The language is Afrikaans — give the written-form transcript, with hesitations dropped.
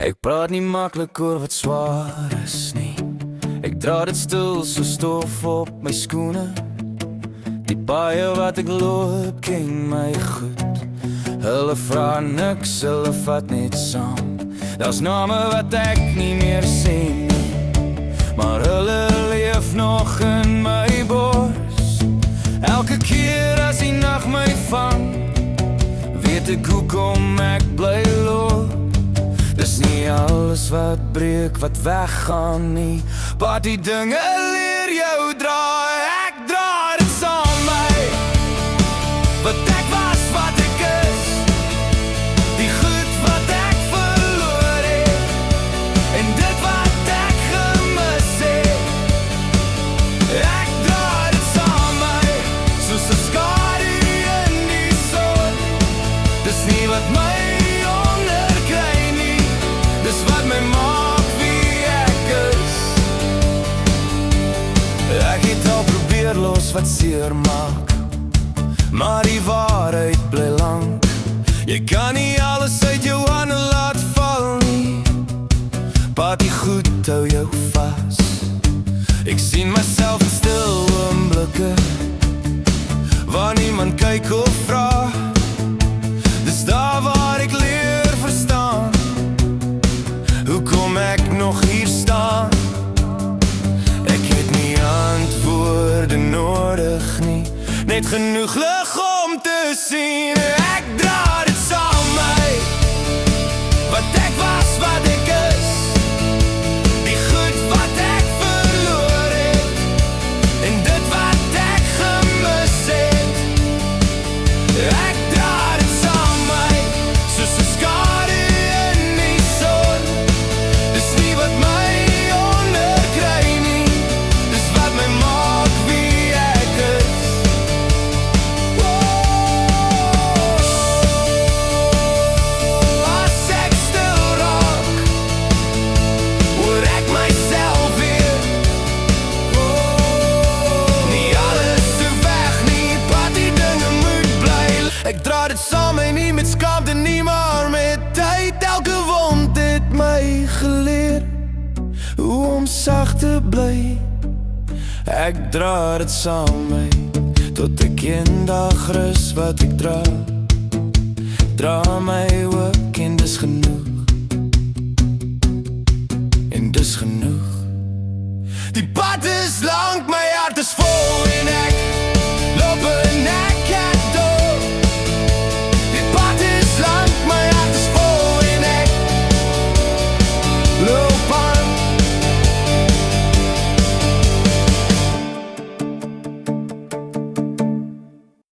Ek praat nie maklik oor wat swaar is nie. Ek dra dit stil so stof op my skoene. Die paaie wat ek loop ken my goed. Hulle vra niks, hulle vat net saam. Daar's name wat ek nie meer sien nie, maar hulle leef nog in my bors. Elke keer as die nag my vang, weet ek hoekom ek bly loop. Dis nie alles wat breek, wat weggaan nie, maar die dinge leer jou dra. Ek dra dit saam my, wat ek was, wat ek is, die goed wat ek verloor het, en dit wat ek gemis het. Ek dra dit saam my, soos 'n skadu in die son. Dis nie wat my wat my maak wie ek is. Ek het al probeer los wat seer maak, maar die waarheid bly lang. Jy kan nie alles uit jou hande laat val nie, maar die goed hou jou vas. Ek sien myself in stil oomblikke, waar niemand kyk of vra. Dis daar waar ek leer verstaan hoekom ek nog hier staan. Ek het nie antwoorde nodig nie, net genoeg lig om te sien. Ek dra dit saam my, wat ek was, wat ek is, die goed wat ek verloor het, en dit wat ek gemis het. Ek dra dit saam my, soos 'n skadu in die son. Dis nie wat my onderkry nie, dis wat my maak wie ek is. As ek stil raak, hoor ek myself weer. Nie alles hoef weg nie, maar die dinge moet bly. Ek dra dit saam my, nie met skaamte nie, maar met tyd. Elke wond het my geleer hoe om sag te bly. Ek dra dit saam my, tot ek eendag rus wat ek dra. Dra my ook en dis genoeg, en dis genoeg.